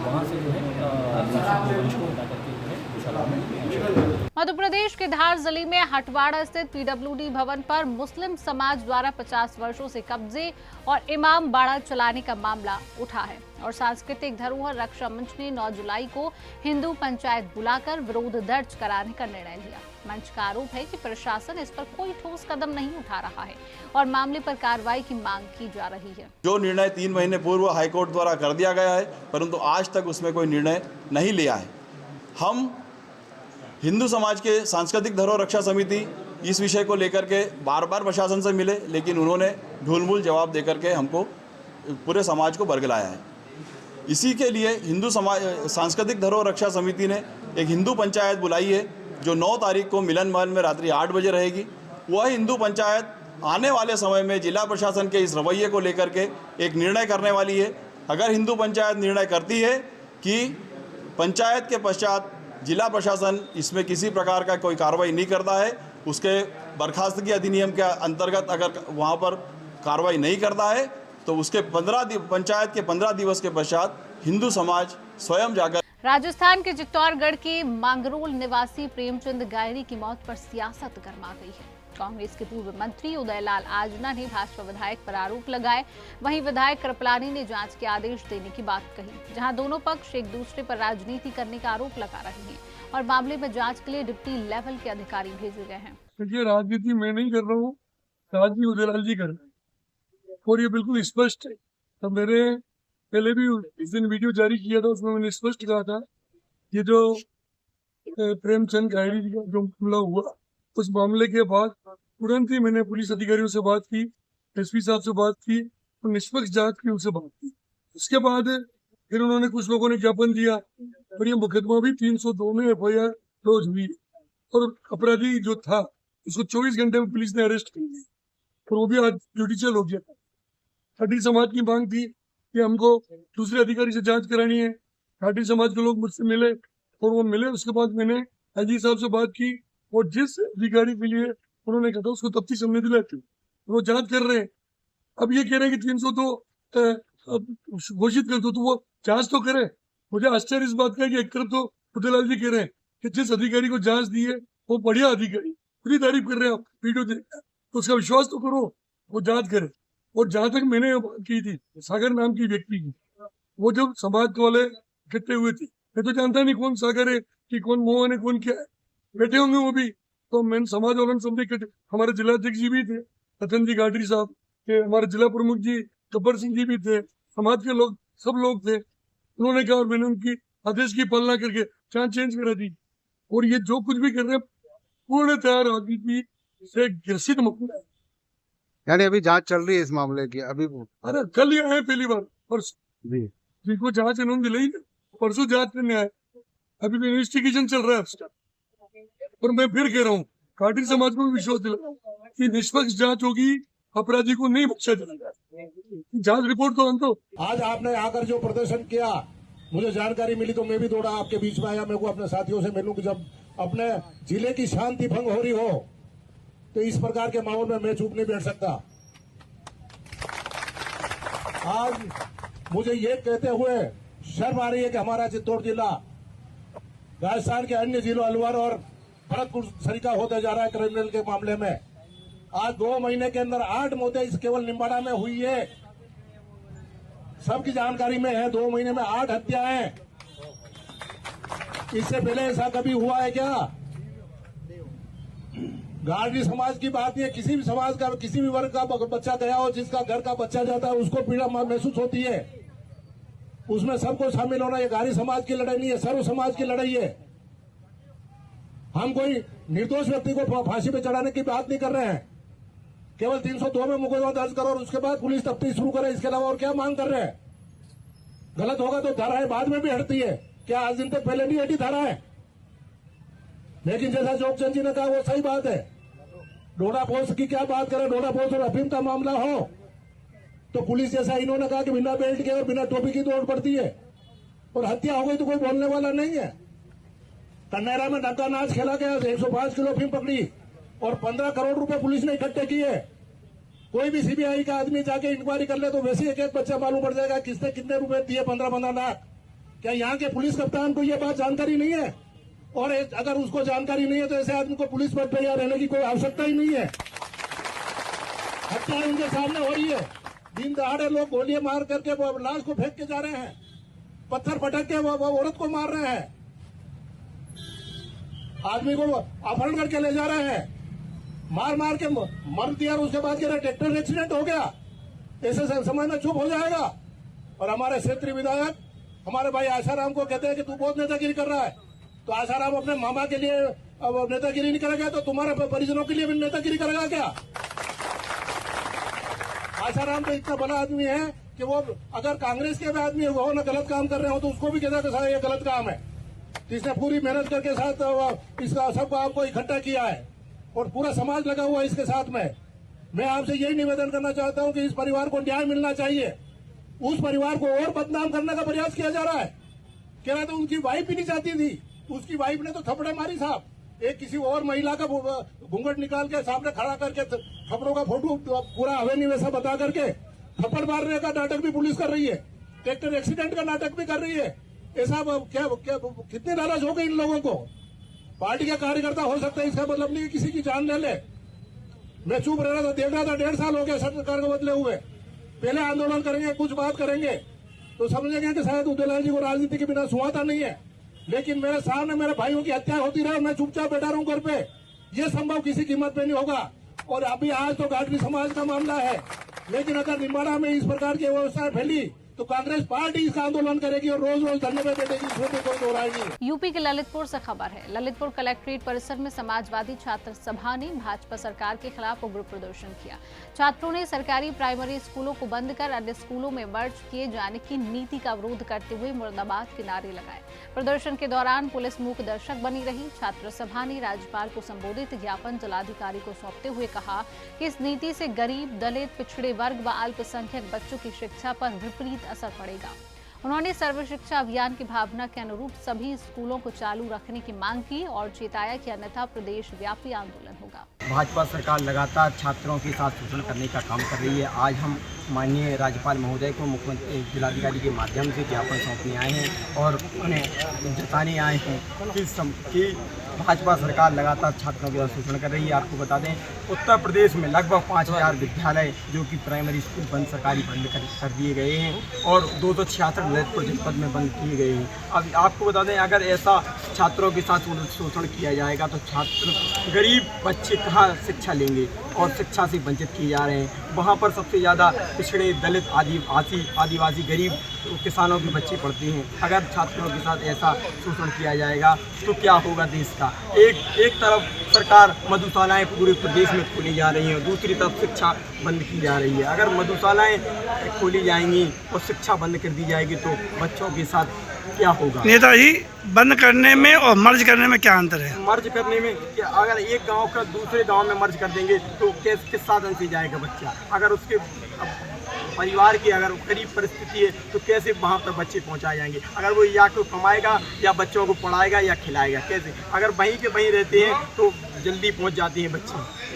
वहाँ से जो है गोवंश को हटा करके जो है गौशाला में। मध्य प्रदेश के धार जिले में हटवाड़ा स्थित पीडब्ल्यूडी भवन पर मुस्लिम समाज द्वारा 50 वर्षों से कब्जे और इमाम बाड़ा चलाने का मामला उठा है और सांस्कृतिक धरोहर रक्षा मंच ने 9 जुलाई को हिंदू पंचायत बुलाकर विरोध दर्ज कराने का निर्णय लिया। मंच का आरोप है कि प्रशासन इस पर कोई ठोस कदम नहीं उठा रहा है और मामले पर कार्रवाई की मांग की जा रही है। जो निर्णय 3 महीने पूर्व हाईकोर्ट द्वारा कर दिया गया है, परंतु आज तक उसमें कोई निर्णय नहीं लिया है। हम हिंदू समाज के सांस्कृतिक धरोहर रक्षा समिति इस विषय को लेकर के बार बार प्रशासन से मिले, लेकिन उन्होंने ढूलमूल जवाब देकर के हमको पूरे समाज को बरगलाया है। इसी के लिए हिंदू समाज सांस्कृतिक धरोहर रक्षा समिति ने एक हिंदू पंचायत बुलाई है जो 9 तारीख को मिलन महल में रात्रि 8 बजे रहेगी। वह हिंदू पंचायत आने वाले समय में जिला प्रशासन के इस रवैये को लेकर के एक निर्णय करने वाली है। अगर हिंदू पंचायत निर्णय करती है कि पंचायत के पश्चात जिला प्रशासन इसमें किसी प्रकार का कोई कार्रवाई नहीं करता है, उसके बर्खास्तगी अधिनियम के अंतर्गत अगर वहाँ पर कार्रवाई नहीं करता है तो उसके पंचायत के 15 दिवस के पश्चात हिंदू समाज स्वयं जाकर। राजस्थान के चित्तौड़गढ़ के मांगरोल निवासी प्रेमचंद गायरी की मौत पर सियासत गर्मा गई है। कांग्रेस के पूर्व मंत्री उदयलाल आजना ने भाजपा विधायक पर आरोप लगाए, वहीं विधायक कृपलानी ने जांच के आदेश देने की बात कही, जहां दोनों पक्ष एक दूसरे पर राजनीति करने का आरोप लगा रहे हैं और मामले में जांच के लिए डिप्टी लेवल के अधिकारी भेजे गए हैं। ये राजनीति मैं नहीं कर रहा हूँ, राजनीति उदयलाल जी कर रहे हैं और ये बिल्कुल स्पष्ट है। तो मेरे पहले भी इस दिन वीडियो जारी किया था, उसमें मैंने स्पष्ट कहा था ये जो प्रेमचंद गायरी जी का जो हमला हुआ, उस मामले के बाद तुरंत ही मैंने पुलिस अधिकारियों से बात की, एसपी साहब से बात की और निष्पक्ष जांच की उनसे बात की। उसके बाद फिर उन्होंने कुछ लोगों ने ज्ञापन दिया और ये मुकदमा भी 302 में FIR लॉन्च हुई और अपराधी जो था उसको 24 घंटे में पुलिस ने अरेस्ट कर लिया और वो भी आज जुडिशियल हो गया। खाटी समाज की मांग थी कि हमको दूसरे अधिकारी से जांच करानी है। खाटी समाज के लोग मुझसे मिले और वो मिले, उसके बाद मैंने आईजी साहब से बात की और जिस अधिकारी के लिए उन्होंने कहा था उसको तफ्तीश हमने दिलाई थी, वो जांच कर रहे हैं। अब ये कह रहे हैं कि 302 घोषित कर दो, तो वो जांच तो करे। मुझे आश्चर्य इस बात का है कि एक तरफ तो उदयलाल जी कह रहे हैं कि जिस अधिकारी को जांच दी है वो बढ़िया अधिकारी, पूरी तारीफ कर रहे हैं आप वीडियो देख, तो उसका विश्वास तो करो, वो जांच करे। और जहां तक मैंने की थी सागर नाम की व्यक्ति की, वो जब समाज वाले इकट्ठे हुए थे, मैं तो जानता नहीं कौन सागर है कि कौन मोहन है, कौन क्या है, बैठे होंगे वो भी, तो मैंने समाज वालों ने समझे इकट्ठे, हमारे जिलाध्यक्ष जी भी थे, रतन जी गाडरी साहब के, हमारे जिला प्रमुख जी गब्बर सिंह जी भी थे, समाज के लोग, सब लोग थे। उन्होंने कहा और मैंने उनकी आदेश की पालना करके जांच चेंज करा दी। और ये जो कुछ भी कर रहे हैं पूर्णतः राजनीति से ग्रसित मामला है। यानी अभी जांच चल रही है इस मामले की? अभी अरे कल ही आए पहली बार, परसों जिनको जांच इन्होंने दिलाई, परसों जांच करने आए, अभी तो इन्वेस्टिगेशन चल रहा है। और मैं फिर कह रहा हूँ, खाटी समाज को भी विश्वास दिलाओ कि निष्पक्ष जांच होगी, अपराधी को नहीं बख्शा जाएगा। जांच रिपोर्ट तो अंत। आज आपने आकर जो प्रदर्शन किया, मुझे जानकारी मिली तो मैं भी दौड़ा आपके बीच में आया। मेरे को अपने साथियों से मिलूं कि जब अपने जिले की शांति भंग हो रही हो तो इस प्रकार के माहौल में मैं चुप नहीं बैठ सकता। आज मुझे ये कहते हुए शर्म आ रही है कि हमारा चित्तौड़ जिला राजस्थान के अन्य जिलों अलवर और भरतपुर सरीका होते जा रहा है क्रिमिनल के मामले में। आज 2 महीने के अंदर 8 मौतें इस केवल निम्बाड़ा में हुई है, सबकी जानकारी में है। 2 महीने में 8 हत्याएं। इससे पहले ऐसा कभी हुआ है क्या? गाड़ी समाज की बात नहीं है, किसी भी समाज का, किसी भी वर्ग का बच्चा गया हो, जिसका घर का बच्चा जाता है उसको पीड़ा महसूस होती है, उसमें सबको शामिल होना। ये गाड़ी समाज की लड़ाई नहीं है, सर्व समाज की लड़ाई है। हम कोई निर्दोष व्यक्ति को फांसी पे चढ़ाने की बात नहीं कर रहे हैं। केवल 302 में मुकदमा दर्ज करो और उसके बाद पुलिस तफ्तीश शुरू करे, इसके अलावा और क्या मांग कर रहे हैं? गलत होगा तो धाराएं बाद में भी हटती है, क्या आज दिन तक पहले नहीं हटी धाराएं? लेकिन जैसा जोगचंद जी ने कहा वो सही बात है। डोडा पोस्ट की क्या बात करें, डोडा पोस्ट और अफीम का मामला हो तो पुलिस जैसा इन्होंने कहा कि बिना बेल्ट के और बिना टोपी की दौड़ पड़ती है, और हत्या हो गई तो कोई बोलने वाला नहीं है। कन्नैरा में डंका नाच खेला गया, 105 किलो अफीम पकड़ी और 15 करोड़ रुपए पुलिस ने इकट्ठे किए। कोई भी सीबीआई का आदमी जाके इंक्वायरी कर ले तो वैसे एक एक बच्चा मालूम पड़ जाएगा किसने कितने रुपए दिए, 15-15 लाख। क्या यहाँ के पुलिस कप्तान को यह बात जानकारी नहीं है? और अगर उसको जानकारी नहीं है तो ऐसे आदमी को पुलिस पर तैयार रहने की कोई आवश्यकता ही नहीं है। हत्या उनके सामने हो रही है, दिन दहाड़े लोग गोलियां मार करके लाश को फेंक के जा रहे हैं, पत्थर पटक के वो औरत को मार रहे हैं, आदमी को अपहरण करके ले जा रहे हैं, मार के मर दिया। उसके बाद कह रहे ट्रैक्टर एक्सीडेंट हो गया। ऐसे समय में चुप हो जाएगा। और हमारे क्षेत्रीय विधायक हमारे भाई आशाराम को कहते हैं कि तू बहुत नेतागिरी कर रहा है, तो आशाराम अपने मामा के लिए नेतागिरी नहीं करेगा तो तुम्हारे परिजनों के लिए भी नेतागिरी करेगा क्या? आशाराम तो इतना बड़ा आदमी है कि वो अगर कांग्रेस के भी आदमी वो ना गलत काम कर रहे हो तो उसको भी कहता है ये गलत काम है। इसने पूरी मेहनत करके साथ इसका सबको आपको इकट्ठा किया है और पूरा समाज लगा हुआ है इसके साथ में। मैं आपसे यही निवेदन करना चाहता हूं कि इस परिवार को न्याय मिलना चाहिए। उस परिवार को और बदनाम करने का प्रयास किया जा रहा है। कह रहा था उनकी वाइफ भी नहीं चाहती थी, उसकी वाइफ ने तो थप्पड़े मारी साहब। एक किसी और महिला का घूंघट निकाल के सामने खड़ा करके थप्पड़ों का फोटो पूरा हवेली वैसा बता करके थप्पड़ मारने का नाटक भी पुलिस कर रही है, ट्रैक्टर एक्सीडेंट का नाटक भी कर रही है। ऐसा क्या कितने लालच हो गए इन लोगों को? पार्टी का कार्यकर्ता हो सकता है, इसका मतलब नहीं कि किसी की जान ले ले। मैं चुप रह रहा था, देख रहा था, 1.5 साल हो गया सरकार को बदले हुए। पहले आंदोलन करेंगे, कुछ बात करेंगे तो समझेंगे कि शायद उदयलाल जी को राजनीति के बिना सुहाता नहीं है। लेकिन मेरे सामने मेरे भाइयों की हत्या होती रहे, मैं चुपचाप बैठा रहूं घर पे, ये संभव किसी कीमत पे नहीं होगा। और अभी आज तो गाडरी समाज का मामला है, लेकिन अगर निम्बाड़ा में इस प्रकार की व्यवस्थाएं फैली तो कांग्रेस पार्टी इसका आंदोलन करेगी और रोज रोज धरने पे बैठेगी, इसमें कोई दो राय नहीं है। यूपी के ललितपुर से खबर है। ललितपुर कलेक्ट्रेट परिसर में समाजवादी छात्र सभा ने भाजपा सरकार के खिलाफ उग्र प्रदर्शन किया। छात्रों ने सरकारी प्राइमरी स्कूलों को बंद कर अन्य स्कूलों में मर्ज किए जाने की नीति का विरोध करते हुए मुर्दाबाद के नारे लगाए। प्रदर्शन के दौरान पुलिस मूक दर्शक बनी रही। छात्र सभा ने राज्यपाल को संबोधित ज्ञापन जिलाधिकारी को सौंपते हुए कहा कि इस नीति से गरीब, दलित, पिछड़े वर्ग व अल्पसंख्यक बच्चों की शिक्षा पर विपरीत असर पड़ेगा। उन्होंने सर्व शिक्षा अभियान की भावना के अनुरूप सभी स्कूलों को चालू रखने की मांग की और चेताया कि अन्यथा प्रदेश व्यापी आंदोलन होगा। भाजपा सरकार लगातार छात्रों के साथ शोषण करने का काम कर रही है। आज हम माननीय राज्यपाल महोदय को मुख्यमंत्री जिलाधिकारी के माध्यम से ज्ञापन सौंपने आए हैं और उन्हें जताने आए हैं कि भाजपा सरकार लगातार छात्रों के साथ शोषण कर रही है। आपको बता दें, उत्तर प्रदेश में लगभग 5000 विद्यालय जो कि प्राइमरी स्कूल बंद सरकारी बंद कर दिए गए हैं और 266 ललितपुर जनपद में बंद किए गए हैं। अब आपको बता दें, अगर ऐसा छात्रों के साथ शोषण किया जाएगा तो छात्र गरीब बच्चे कहाँ शिक्षा लेंगे और शिक्षा से वंचित किए जा रहे हैं। वहाँ पर सबसे ज़्यादा पिछड़े, दलित, आदिवासी, गरीब किसानों के बच्चे पढ़ते हैं। अगर छात्रों के साथ ऐसा शोषण किया जाएगा तो क्या होगा देश का। एक तरफ सरकार मधुशालाएं पूरे प्रदेश में खोली जा रही हैं और दूसरी तरफ शिक्षा बंद की जा रही है। अगर मधुशालाएं खोली जाएंगी और शिक्षा बंद कर दी जाएगी तो बच्चों के साथ क्या होगा। नेताजी, बंद करने में और मर्ज करने में क्या अंतर है? मर्ज करने में अगर एक गांव का दूसरे गांव में मर्ज कर देंगे तो किस साधन से जाएगा बच्चा। अगर उसके परिवार की अगर गरीब परिस्थिति है तो कैसे वहाँ पर बच्चे पहुँचाए जाएंगे। अगर वो या तो कमाएगा या बच्चों को पढ़ाएगा या खिलाएगा, कैसे। अगर वहीं के वहीं रहते हैं तो जल्दी पहुँच जाते हैं बच्चे।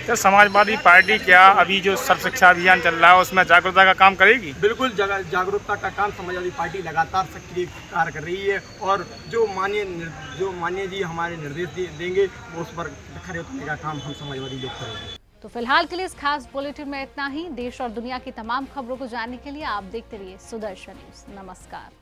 तो समाजवादी पार्टी क्या अभी जो सर्व शिक्षा अभियान चल रहा है उसमें जागरूकता का काम करेगी? बिल्कुल जागरूकता का काम समाजवादी पार्टी लगातार सक्रिय कार्य कर रही है और जो माननीय जी हमारे निर्देश देंगे वो उस पर खरे उतरने का काम हम समाजवादी लोग करेंगे। तो फिलहाल के लिए इस खास बुलेटिन में इतना ही। देश और दुनिया की तमाम खबरों को जानने के लिए आप देखते रहिए सुदर्शन न्यूज। नमस्कार।